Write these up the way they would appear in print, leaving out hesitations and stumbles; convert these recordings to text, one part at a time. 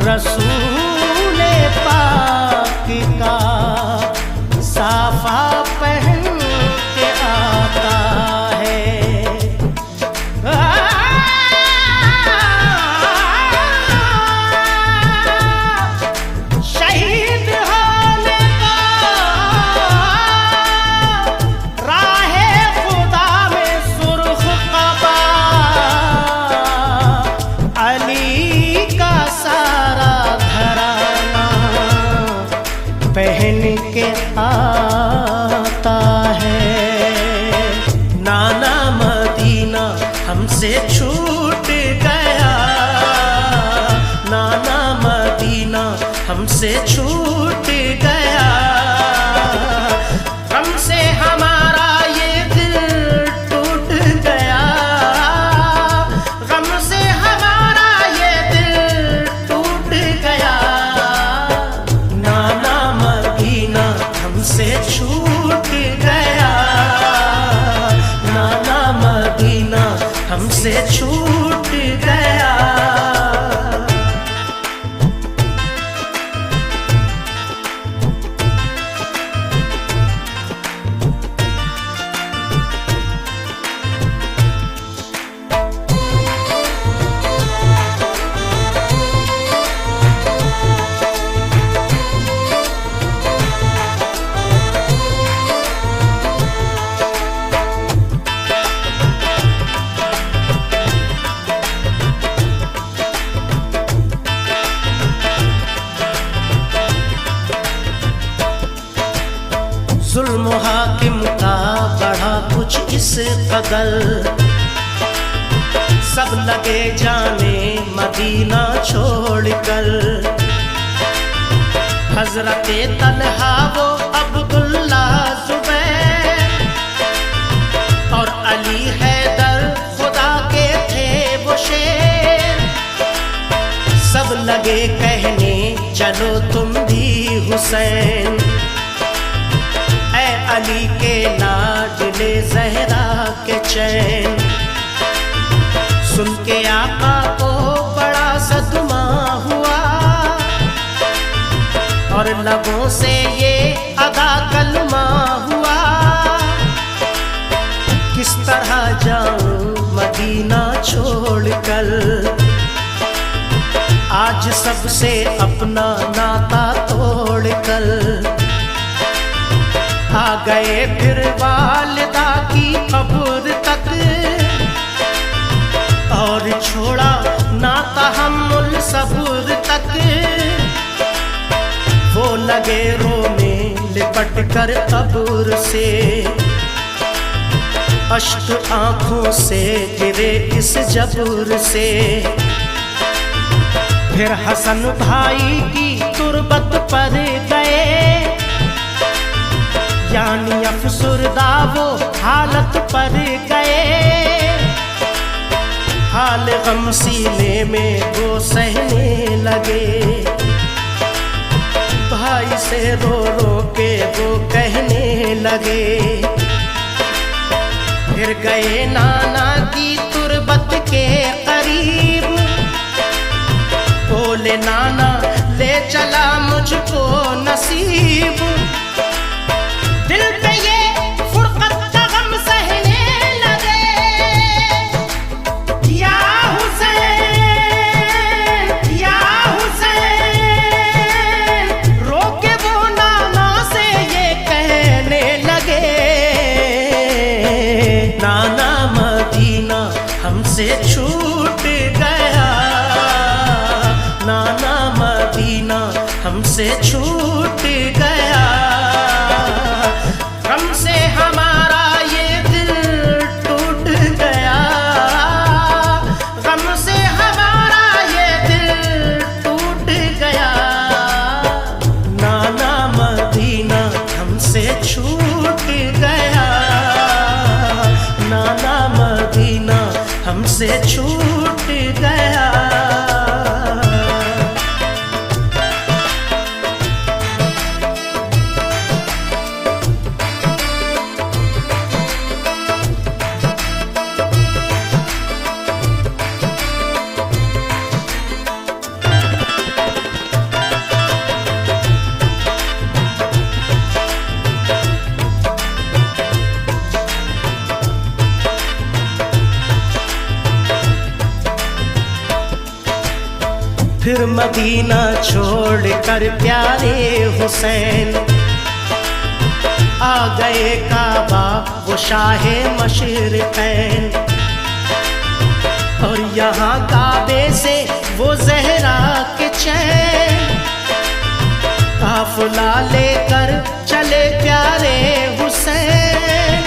रसूले पाक का साफा पहन के आता है। शहीद होने का राहे खुदा में सुर्ख कबा, अली का सारा घराना पहन के आता है। नाना मदीना हमसे छूट गया, नाना मदीना हमसे छूट गया, हमसे हमारा ये दिल टूट गया, गम से हमारा ये दिल टूट गया। नाना मदीना हमसे छूट गया, नाना मदीना हमसे छूट गया। जुल्म हाकिम का बढ़ा कुछ इस कदर, सब लगे जाने मदीना छोड़कर। हजरते तलहा वो अब्दुल्ला जुबैर और अली हैदर खुदा के थे वो शेर, सब लगे कहने चलो तुम भी हुसैन। अली के लाडले ज़हरा के चैन, सुन के आका को बड़ा सदमा हुआ और लबों से ये अदा कलमा हुआ। किस तरह जाऊं मदीना छोड़कर, आज सबसे अपना नाता तोड़कर। आ गए फिर वालिदा की कब्र तक और छोड़ा नाता हम्मुल सब्र तक। वो लगे रोने लिपट कर कब्र से, अश्क आंखों से गिरे इस जब्र से। फिर हसन भाई की तुरबत पर गए, यानी अफसुरदा वो हालत पर गए। हाल गम सीने में वो सहने लगे, भाई से रो रो के वो कहने लगे। फिर गए नाना की तुरबत के करीब, बोले नाना ले चला मुझको नसीब। दिल पे ये फुरकत का गम सहने लगे, या हुसैन या हुसैन, रोके वो नाना से ये कहने लगे। नाना मदीना हमसे छूट गया, नाना मदीना हमसे छूट गया, हमसे हमारा ये दिल टूट गया, गम से हमारा ये दिल टूट गया। नाना मदीना हमसे छूट गया, नाना मदीना हमसे छूट गया। मदीना छोड़ कर प्यारे हुसैन आ गए काबा वो शाहे मशरिक़ैन। और यहाँ काबे से वो ज़हरा के चैन काफ़िला लेकर चले प्यारे हुसैन।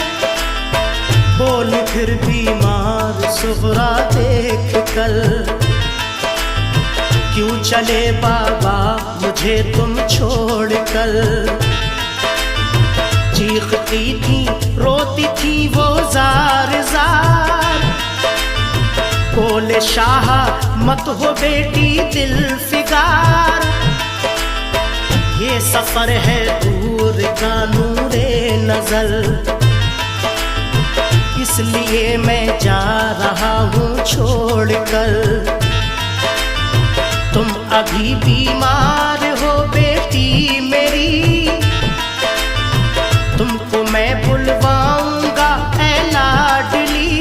बोल फिर बीमार सुग़रा देख कर, क्यों चले बाबा मुझे तुम छोड़ कर। चीखती थी रोती थी वो जार जार, बोले शाह मत हो बेटी दिल फिगार। ये सफर है दूर का नूरे नजर, इसलिए मैं जा रहा हूँ छोड़ कर। तुम अभी बीमार हो बेटी मेरी, तुमको मैं बुलवाऊंगा ऐ लाडली।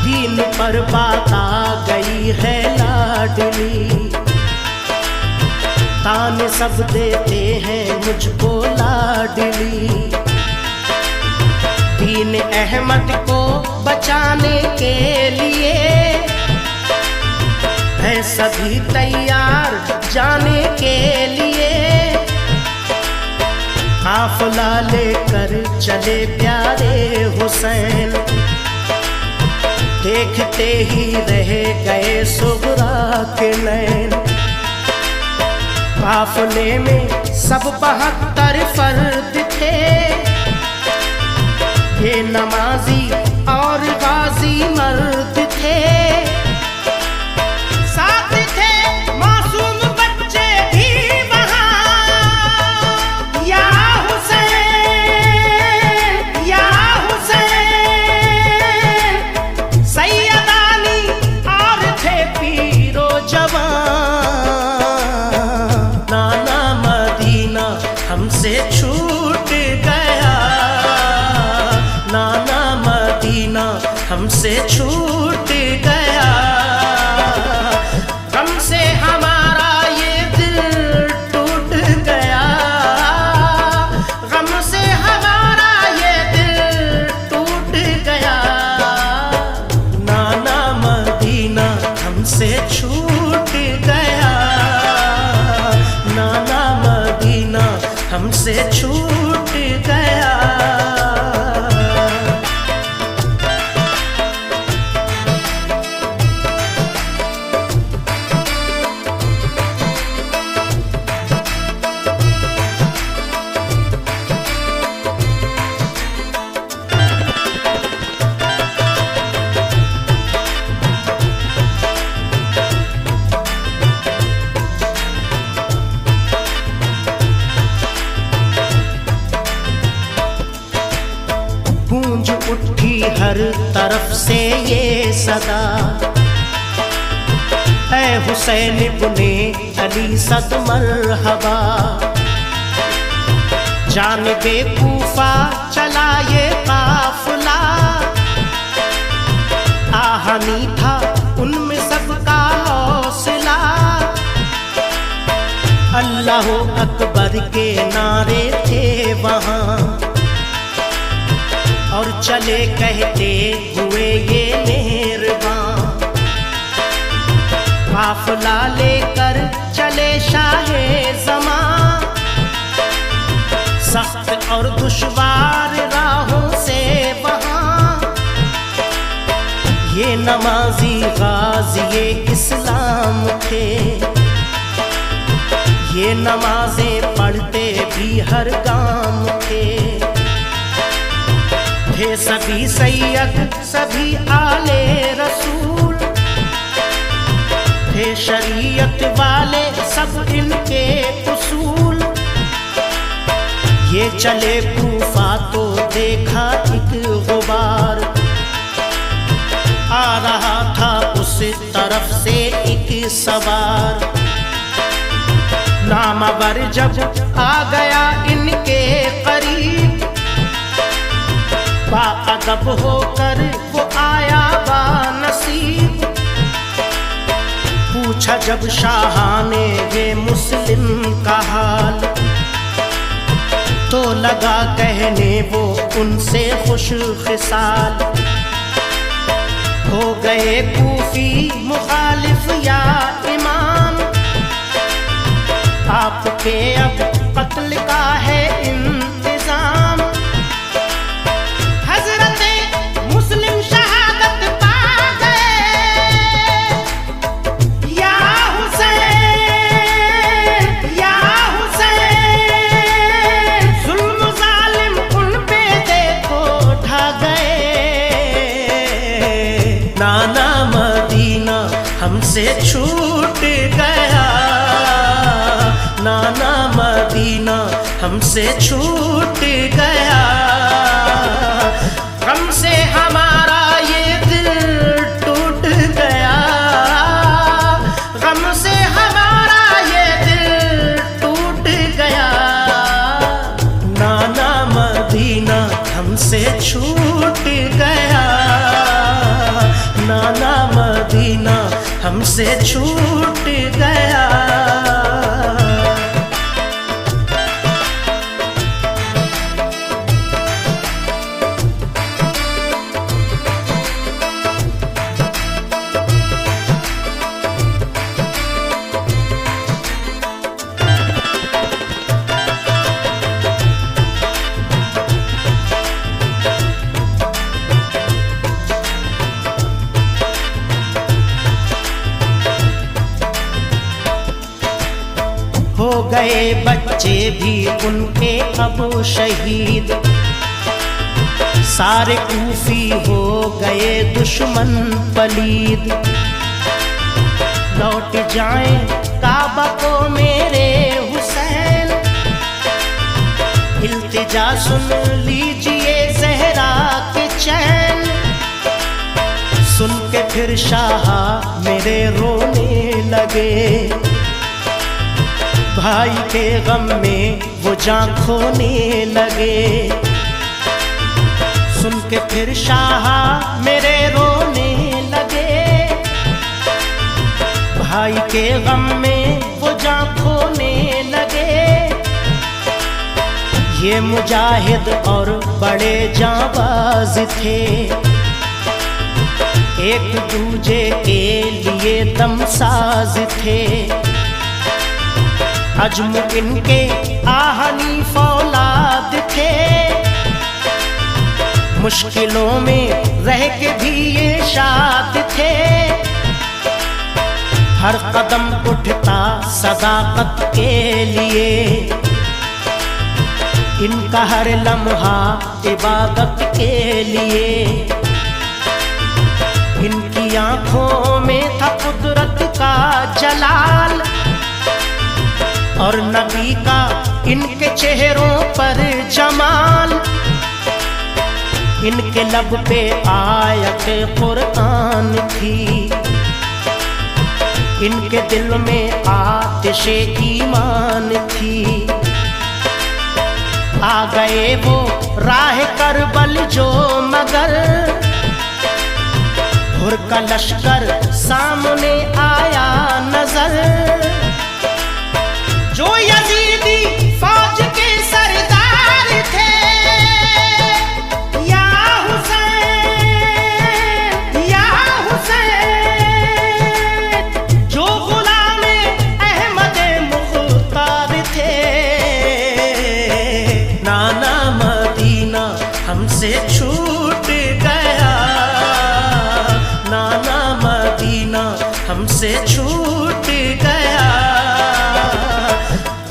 दीन पर बात आ गई है लाडली, ताने सब देते हैं मुझको लाडली। दीन अहमद को बचाने के लिए है सभी तैयार जाने के लिए। काफ़िला लेकर चले प्यारे हुसैन, देखते ही रह गए सुग़रा के नैन। काफ़िले में सब 72 फर्द थे, ये नमाजी और गाजी मर्द थे। साथ थे मासूम बच्चे भी वहाँ, या हुसैन या हुसैन। सैयदानी और थे पीरो जवान। नाना मदीना हमसे छूट गया, नाना मदीना हमसे छूट गया। गम से हमारा ये दिल टूट गया, गम से हमारा ये दिल टूट गया। नाना मदीना हमसे छूट गया, नाना मदीना हमसे छूट गया। गूंज उठी हर तरफ से ये सदा, ऐ हुसैन इब्ने अली सद मरहबा। जानिबे कूफा चला ये काफ़िला, आहनी था उनमें सबका हौसला। अल्लाह अकबर के नारे थे वहाँ, और चले कहते हुए ये मेहरबान। काफ़िला लेकर चले शाहे ज़मां, सख्त और दुश्वार राहों से वहाँ। ये नमाजी गाज़ी इस्लाम थे, ये नमाजें पढ़ते भी हर गाम थे। थे सभी सैयद सभी आले रसूल, थे शरीयत वाले सब इनके उसूल। ये चले कूफा तो देखा एक गुबार, आ रहा था उस तरफ से एक सवार। नामवर जब आ गया इनके करीब, बाअदब होकर वो आया बानसीब। पूछ पूछा जब शाह ने ये मुस्लिम का हाल, तो लगा कहने वो उनसे खुश खिसाल। हो गए कूफी मुखालिफ या इमाम, आपके अब कत्ल का है इंतजाम। हजरते मुस्लिम शहादत पा गए, या हुसैन या हुसैन, जुल्म जालिम उन पे देखो ढा गए। नाना मदीना हमसे छूट गया, नाना मदीना हमसे छूट गया। गम से हमारा ये दिल टूट गया, गम से हमारा ये दिल टूट गया। नाना मदीना हमसे छूट गया, नाना मदीना हमसे छूट गया। हो गए बच्चे भी उनके अब शहीद, सारे कूफी हो गए दुश्मन पलीद। लौट जाएं काबा को मेरे हुसैन, इल्तिजा सुन लीजिए ज़हरा के चैन। सुन के फिर शाह मेरे रोने लगे, भाई के गम में वो जान खोने लगे। सुन के फिर शाह मेरे रोने लगे, भाई के गम में वो जान खोने लगे। ये मुजाहिद और बड़े जाबाज थे, एक दूजे के लिए दमसाज थे। अजम इनके आहनी फौलाद थे, मुश्किलों में रह के भी ये शाद थे। हर कदम उठता सदाकत के लिए, इनका हर लम्हा इबादत के लिए। इनकी आंखों में था कुदरत का जलाल, और नबी का इनके चेहरों पर जमाल। इनके लब पे आयत कुरान थी, इनके दिल में आतिशे ईमान थी। आ गए वो राह करबल जो मगर, हुर का लश्कर सामने आया नजर। जो यजीदी फौज के सरदार थे, या हुसैन या हुसैन, जो गुलामे अहमद मुख्तार थे। नाना मदीना हमसे छूट गया, नाना मदीना हमसे छूट गया।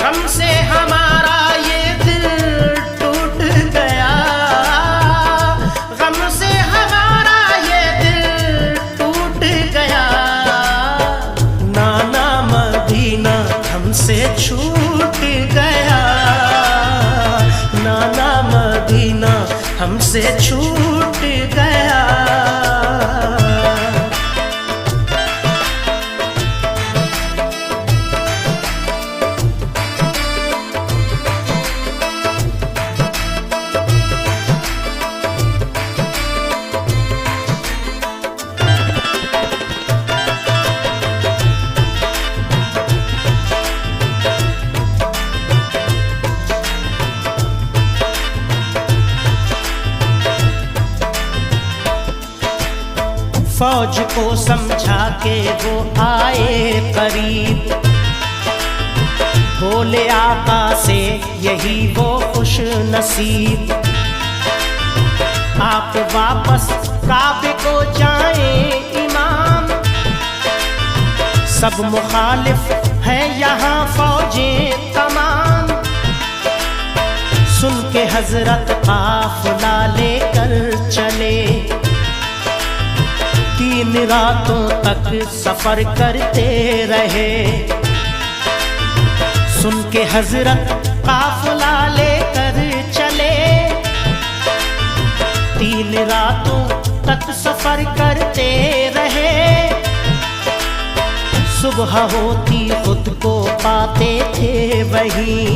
हमसे हमारा ये दिल टूट गया, गम से हमारा ये दिल टूट गया। नाना मदीना हमसे छूट गया, नाना मदीना हमसे छूट गया। फौज को समझा के वो आए करीब, बोले आका से यही वो खुश नसीब, आप वापस काबे को जाएं इमाम, सब मुखालिफ है यहाँ फौजें तमाम। सुन के हजरत काफिला लेकर चले, 3 रातों तक सफर करते रहे। सुन के हजरत काफिला लेकर चले, 3 रातों तक सफर करते रहे। सुबह होती खुद को पाते थे वहीं,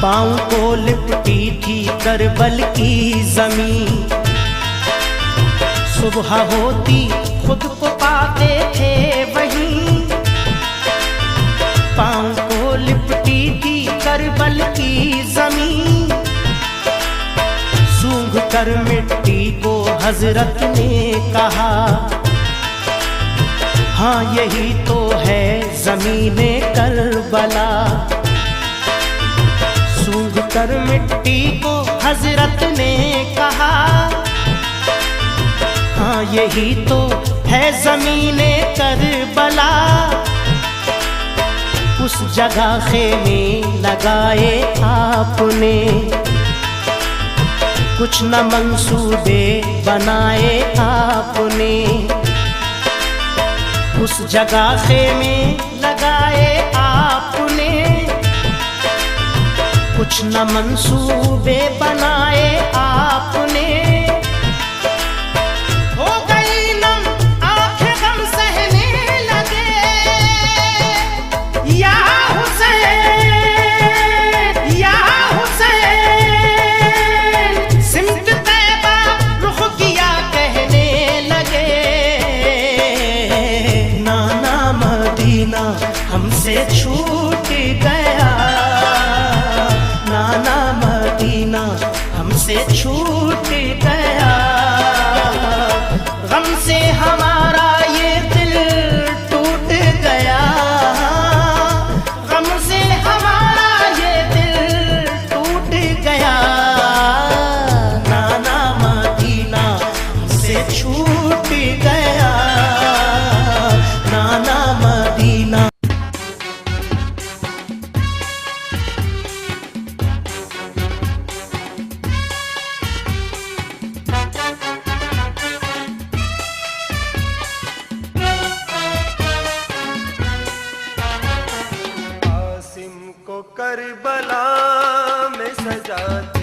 पाँव को लिपटी थी करबल की जमीन। सुबह होती खुद को पाते थे वहीं, पाँव को लिपटी थी करबल की जमीन। सूंघ कर मिट्टी को हजरत ने कहा, हाँ यही तो है ज़मीने करबला। सूंघ कर मिट्टी को हजरत ने कहा, हाँ यही तो है ज़मीने करबला। उस जगह खेमे लगाए आपने, कुछ न मंसूबे बनाए आपने। उस जगह खेमे लगाए आपने, कुछ न मंसूबे बनाए आपने। हो गई नम आंखें गम सहने लगे, या हुसैन या हुसैन। सिमत तैबा रुख किया कहने लगे, नाना मदीना हमसे छूट गया, नाना मदीना हमसे छूट गया। गम से हमारा ये दिल टूट गया, गम से हमारा ये दिल टूट गया। नाना मदीना हमसे छूट गया, नाना मदीना। करबला में सजाते